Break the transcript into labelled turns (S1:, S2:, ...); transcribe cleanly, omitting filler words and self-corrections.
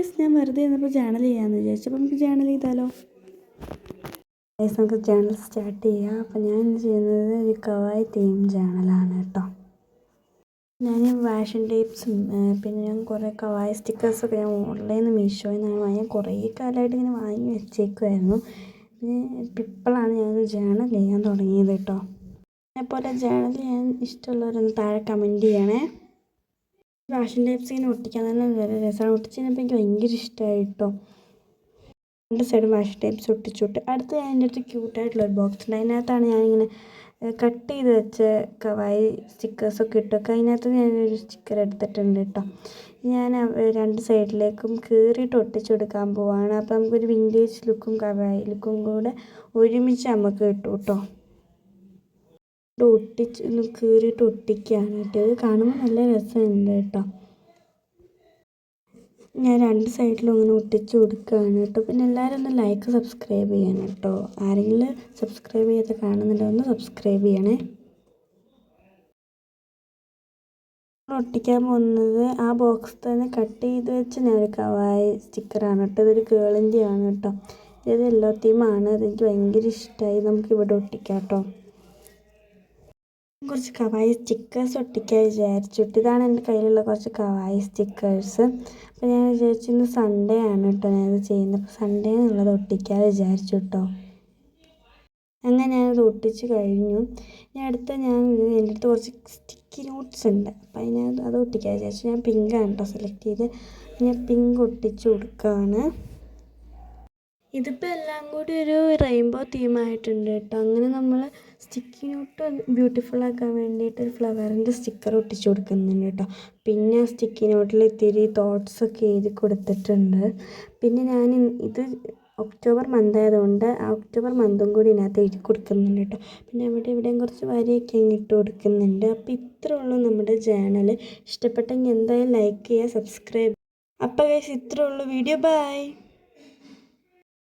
S1: Guys ഞാൻ വെറുതെ ഇരുന്നപ്പോൾ ജേണൽ ചെയ്യാമെന്ന് വിചാരിച്ചു. അപ്പോൾ നമുക്ക് ജേണൽ ചെയ്താലോ? ഗൈസ് നമുക്ക് ജേണൽ സ്റ്റാർട്ട് ചെയ്യാം. അപ്പോൾ ഞാൻ ചെയ്യുന്നത് ഒരു കവായി തീം ജേണലാണ് കേട്ടോ. ഞാൻ വാഷൻ ടേപ്സും പിന്നെ ഞാൻ കുറേ കവായി സ്റ്റിക്കേഴ്സൊക്കെ ഞാൻ ഓൺലൈനിൽ നിന്ന് മീഷോയിൽ നിന്നാണ് വാങ്ങിയത്. കുറേ കാലമായിട്ട് ഇങ്ങനെ വാങ്ങി വെച്ചേക്കുമായിരുന്നു. പിന്നെ ഇപ്പോഴാണ് ഞാനൊരു ജേണൽ ചെയ്യാൻ തുടങ്ങിയത് കേട്ടോ. അതേപോലെ ജേണൽ ചെയ്യാൻ ഇഷ്ടമുള്ളവരൊന്ന് താഴെ കമൻറ്റ് ചെയ്യണേ. വാഷൻ ടേപ്സ് ഇങ്ങനെ ഒട്ടിക്കാൻ തന്നെ വളരെ രസമാണ്. ഒട്ടിച്ച് കഴിഞ്ഞപ്പോൾ എനിക്ക് ഭയങ്കര ഇഷ്ടമായി കേട്ടോ. രണ്ട് സൈഡും വാഷൻ ടേപ്സ് ഒട്ടിച്ചുവിട്ട് അടുത്ത് ഞാൻ എൻ്റെ അടുത്ത് ക്യൂട്ടായിട്ടുള്ളൊരു ബോക്സ് ഉണ്ട്. അതിനകത്താണ് ഞാനിങ്ങനെ കട്ട് ചെയ്ത് വെച്ച കവായി സ്റ്റിക്കേഴ്സൊക്കെ ഇട്ടൊക്കെ അതിനകത്ത് ഞാനൊരു സ്റ്റിക്കർ എടുത്തിട്ടുണ്ട് കേട്ടോ. ഞാൻ രണ്ട് സൈഡിലേക്കും കീറിയിട്ട് ഒട്ടിച്ചു കൊടുക്കാൻ പോവാണ്. അപ്പോൾ നമുക്കൊരു വിൻറ്റേജ് ലുക്കും കവായി ലുക്കും കൂടെ ഒരുമിച്ച് നമുക്ക് കിട്ടും കേട്ടോ. കീറിയിട്ട് ഒട്ടിക്കുകയാണ് കേട്ടോ. ഇത് കാണുമ്പോൾ നല്ല രസമുണ്ട് കേട്ടോ. ഞാൻ രണ്ട് സൈഡിലും അങ്ങനെ ഒട്ടിച്ച് കൊടുക്കുകയാണ് കേട്ടോ. പിന്നെ എല്ലാവരും ഒന്ന് ലൈക്ക് സബ്സ്ക്രൈബ് ചെയ്യണം കേട്ടോ. ആരെങ്കിലും സബ്സ്ക്രൈബ് ചെയ്ത് കാണുന്നുണ്ടോ ഒന്ന് സബ്സ്ക്രൈബ് ചെയ്യണേ. ഒട്ടിക്കാൻ പോകുന്നത് ആ ബോക്സ് തന്നെ കട്ട് ചെയ്ത് വെച്ച് ഞാൻ ഒരു കവായി സ്റ്റിക്കറാണ് കേട്ടോ. ഇതൊരു ഗേളിൻ്റെ ആണ് കേട്ടോ. ഇത് യെല്ലോ തീമാണ്. അതെനിക്ക് ഭയങ്കര ഇഷ്ടമായി. നമുക്കിവിടെ ഒട്ടിക്കാം കേട്ടോ. കുറച്ച് കവായി സ്റ്റിക്കേഴ്സ് ഒട്ടിക്കാൻ വിചാരിച്ചിട്ട് ഇതാണ് എൻ്റെ കയ്യിലുള്ള കുറച്ച് കവായി സ്റ്റിക്കേഴ്സ്. അപ്പോൾ ഞാൻ വിചാരിച്ചു ഇന്ന് സൺഡേ ആണ് കേട്ടോ ഞാനത് ചെയ്യുന്നത്. അപ്പോൾ സൺഡേ എന്നുള്ളത് ഒട്ടിക്കാൻ വിചാരിച്ചു കേട്ടോ. അങ്ങനെ ഞാനത് ഒട്ടിച്ച് കഴിഞ്ഞു. ഇനി എൻ്റെ അടുത്ത് കുറച്ച് സ്റ്റിക്കി നോട്ട്സ് ഉണ്ട്. അപ്പോൾ അത് ഒട്ടിക്കാൻ വിചാരിച്ചു. ഞാൻ പിങ്കാണ് കേട്ടോ സെലക്ട് ചെയ്ത്. ഞാൻ പിങ്ക് ഒട്ടിച്ച് കൊടുക്കുകയാണ്. ഇതിപ്പോൾ എല്ലാം കൂടി ഒരു റെയിൻബോ തീമായിട്ടുണ്ട് കേട്ടോ. അങ്ങനെ നമ്മൾ സ്റ്റിക്കി നോട്ട് ബ്യൂട്ടിഫുള്ളാക്കാൻ വേണ്ടിയിട്ട് ഒരു ഫ്ലവറിൻ്റെ സ്റ്റിക്കർ ഒട്ടിച്ച് കൊടുക്കുന്നുണ്ട് കേട്ടോ. പിന്നെ സ്റ്റിക്കി നോട്ടിൽ ഇത്തിരി തോട്ട്സൊക്കെ എഴുതി കൊടുത്തിട്ടുണ്ട്. പിന്നെ ഞാൻ ഇത് ഒക്ടോബർ മന്ത് ആയതുകൊണ്ട് ആ ഒക്ടോബർ മന്തും കൂടി ഇതിനകത്ത് എഴുതി കൊടുക്കുന്നുണ്ട് കേട്ടോ. പിന്നെ ഇവിടെയും കുറച്ച് വരയൊക്കെ ഇട്ട് കൊടുക്കുന്നുണ്ട്. അപ്പോൾ ഇത്രേ ഉള്ളൂ നമ്മുടെ ചാനൽ. ഇഷ്ടപ്പെട്ടെങ്കിൽ എന്തായാലും ലൈക്ക് ചെയ്യുക, സബ്സ്ക്രൈബ്. അപ്പോൾ ഗൈസ് ഇത്രേ ഉള്ളൂ വീഡിയോ. ബൈ.